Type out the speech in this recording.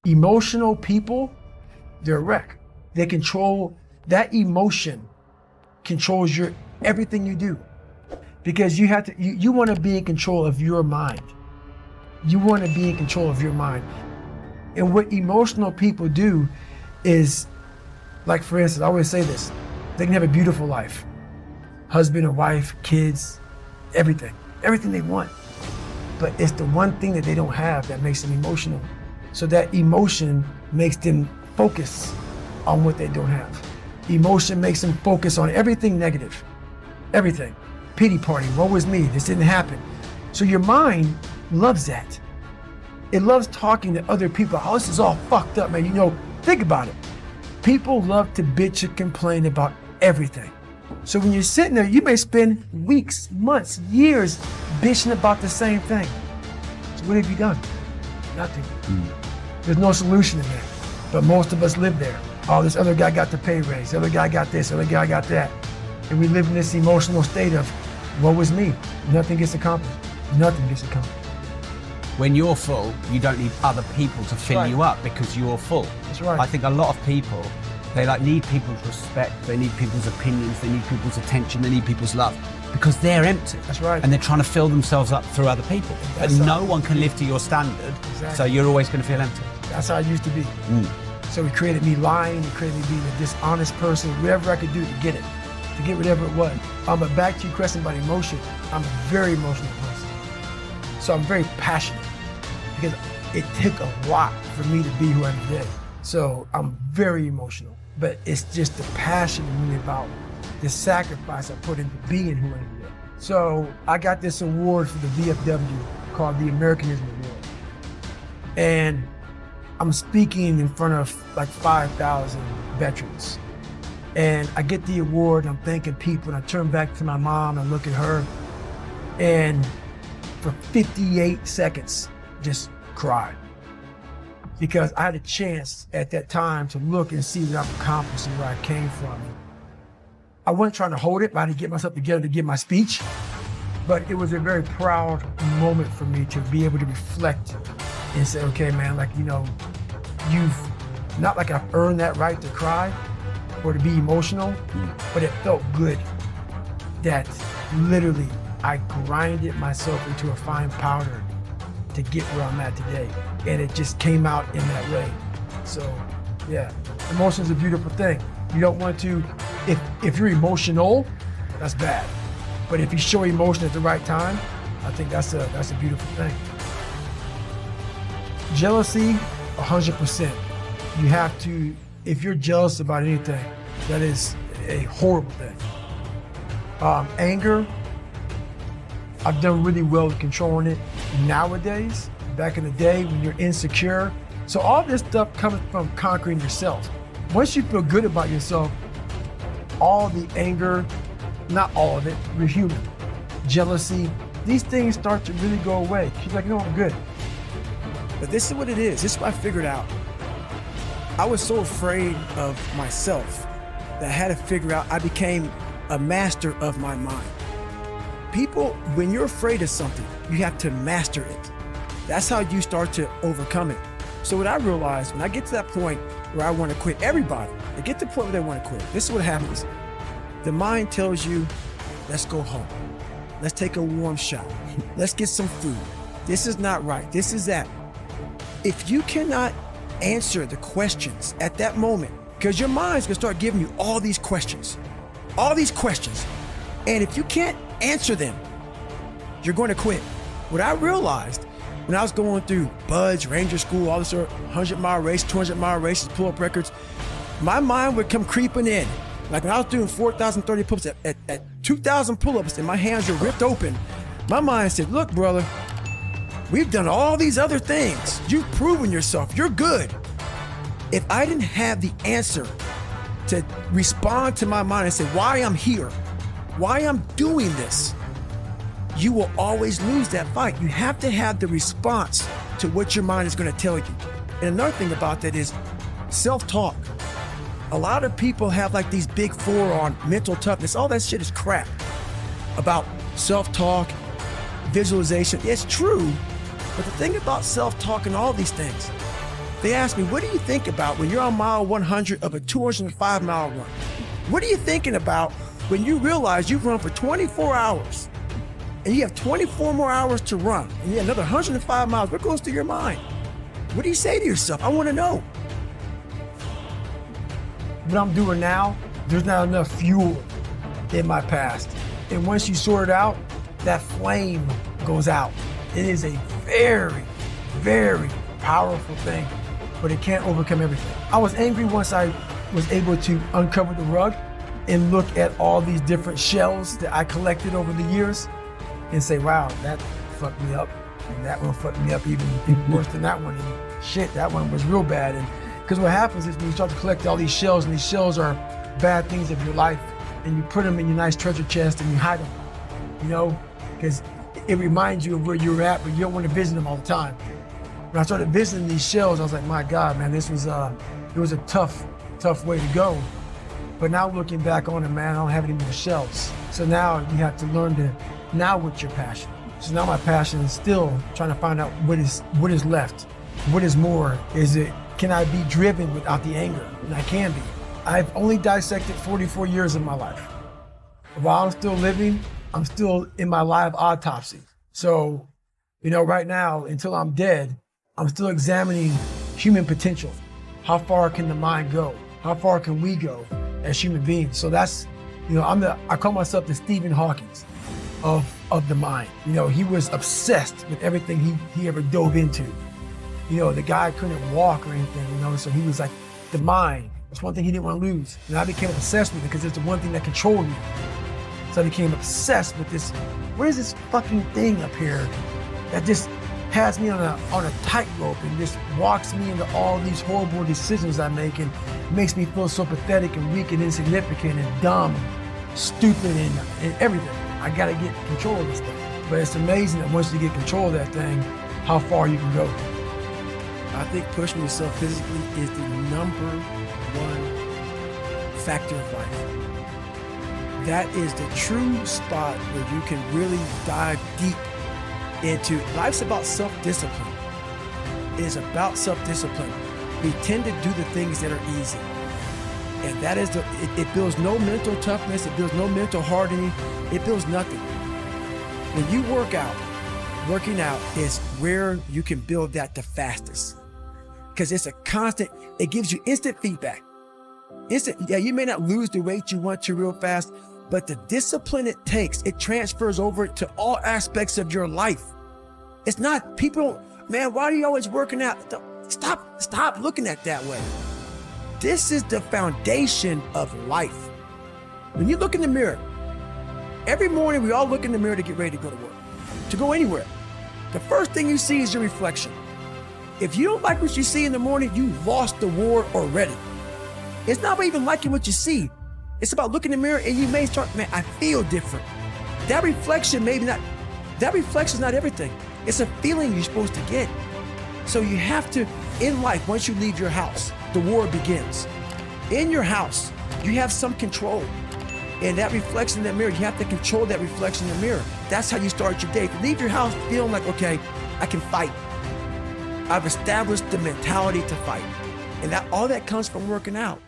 Emotional people, they're a wreck. They control, that emotion controls everything you do. Because you want to be in control of your mind. You want to be in control of your mind. And what emotional people do is, like for instance, I always say this, they can have a beautiful life. Husband and wife, kids, everything they want. But it's the one thing that they don't have that makes them emotional. So that emotion makes them focus on what they don't have. Emotion makes them focus on everything negative, everything. Pity party, woe is me, this didn't happen. So your mind loves that. It loves talking to other people. Oh, this is all fucked up, man. You know, think about it. People love to bitch and complain about everything. So when you're sitting there, you may spend weeks, months, years bitching about the same thing. So what have you done? Nothing. There's no solution in there. But most of us live there. Oh, this other guy got the pay raise, the other guy got this, the other guy got that. And we live in this emotional state of, woe is me. Nothing gets accomplished. Nothing gets accomplished. When you're full, you don't need other people to fill you up because you're full. That's right. I think a lot of people, they need people's respect, they need people's opinions, they need people's attention, they need people's love because they're empty. That's right. And they're trying to fill themselves up through other people. But no one can live to your standard, so you're always going to feel empty. That's how I used to be. So it created me lying, it created me being a dishonest person, whatever I could do to get it, to get whatever it was. But back to your question about emotion, I'm a very emotional person. So I'm very passionate because it took a lot for me to be who I am today. So I'm very emotional, but it's just the passion in me about the sacrifice I put into being who I am today. So I got this award for the VFW called the Americanism Award. And I'm speaking in front of like 5,000 veterans. And I get the award, and I'm thanking people, and I turn back to my mom and look at her, and for 58 seconds, just cried. Because I had a chance at that time to look and see what I've accomplished and where I came from. I wasn't trying to hold it, but I had to get myself together to give my speech. But it was a very proud moment for me to be able to reflect and say, okay, man, like, you know, you've, not like I've earned that right to cry or to be emotional, but it felt good that literally I grinded myself into a fine powder to get where I'm at today. And it just came out in that way. So yeah, emotion is a beautiful thing. You don't want to, if you're emotional, that's bad. But if you show emotion at the right time, I think that's a beautiful thing. Jealousy, 100%. You have to, if you're jealous about anything, that is a horrible thing. Anger, I've done really well with controlling it nowadays. Back in the day when you're insecure. So all this stuff comes from conquering yourself. Once you feel good about yourself, all the anger, not all of it, we're human. Jealousy, these things start to really go away. She's like, no, I'm good. But this is what it is. This is what I figured out. I was so afraid of myself that I had to figure out, I became a master of my mind. People, when you're afraid of something, you have to master it. That's how you start to overcome it. So what I realized, when I get to that point where I want to quit, everybody, they get to the point where they want to quit. This is what happens. The mind tells you, let's go home. Let's take a warm shower. Let's get some food. This is not right. This is that. If you cannot answer the questions at that moment, because your mind's gonna start giving you all these questions. And if you can't answer them, you're going to quit. What I realized when I was going through Buds, Ranger School, all this 100-mile race, 200-mile races, pull-up records, my mind would come creeping in. Like when I was doing 4,030 pull-ups at 2,000 pull-ups and my hands were ripped open, my mind said, look, brother, we've done all these other things. You've proven yourself. You're good. If I didn't have the answer to respond to my mind and say why I'm here, why I'm doing this, you will always lose that fight. You have to have the response to what your mind is going to tell you. And another thing about that is self-talk. A lot of people have like these big four on mental toughness. All that shit is crap about self-talk, visualization. It's true, but the thing about self-talk and all these things, They ask me, what do you think about when you're on mile 100 of a 205-mile run? What are you thinking about when you realize you've run for 24 hours and you have 24 more hours to run and you have another 105 miles? What goes through your mind? What do you say to yourself? I want to know. What I'm doing now, there's not enough fuel in my past. And once you sort it out, that flame goes out. It is a very, very powerful thing, but it can't overcome everything. I was angry once I was able to uncover the rug and look at all these different shells that I collected over the years and say, wow, that fucked me up. And that one fucked me up even worse than that one. And shit, that one was real bad. And because what happens is when you start to collect all these shells, and these shells are bad things of your life, and you put them in your nice treasure chest and you hide them, you know, because it reminds you of where you were at, but you don't want to visit them all the time. When I started visiting these shells, I was like, my God, man, it was a tough way to go. But now looking back on it, man, I don't have any more shells. So now you have to learn to, now what's your passion? So now my passion is still trying to find out what is left. What is more? Can I be driven without the anger? And I can be. I've only dissected 44 years of my life. While I'm still living, I'm still in my live autopsy. So, you know, right now, until I'm dead, I'm still examining human potential. How far can the mind go? How far can we go as human beings? So that's, you know, I call myself the Stephen Hawking of the mind. You know, he was obsessed with everything he ever dove into. You know, the guy couldn't walk or anything, you know, so he was like, the mind. That's one thing he didn't want to lose. And I became obsessed with it because it's the one thing that controlled me. So I became obsessed with this. What is this fucking thing up here that just has me on a tightrope and just walks me into all these horrible decisions I make and makes me feel so pathetic and weak and insignificant and dumb, stupid and everything. I gotta get control of this thing. But it's amazing that once you get control of that thing, how far you can go. I think pushing yourself physically is the number one factor of life. That is the true spot where you can really dive deep into. Life's about self-discipline. It is about self-discipline. We tend to do the things that are easy. And that is it builds no mental toughness, it builds no mental hardening, it builds nothing. When you work out, working out is where you can build that the fastest. Because it's a constant, it gives you instant feedback. Yeah, you may not lose the weight you want to real fast, but the discipline it takes, it transfers over to all aspects of your life. It's not, people, man, why are you always working out? Stop looking at it that way. This is the foundation of life. When you look in the mirror, every morning we all look in the mirror to get ready to go to work, to go anywhere. The first thing you see is your reflection. If you don't like what you see in the morning, you lost the war already. It's not about even liking what you see. It's about looking in the mirror and you may start, man, I feel different. That reflection is not everything. It's a feeling you're supposed to get. So you have to, in life, once you leave your house, the war begins. In your house, you have some control. And that reflection in that mirror, you have to control that reflection in the mirror. That's how you start your day. If you leave your house feeling like, okay, I can fight. I've established the mentality to fight. And all that comes from working out.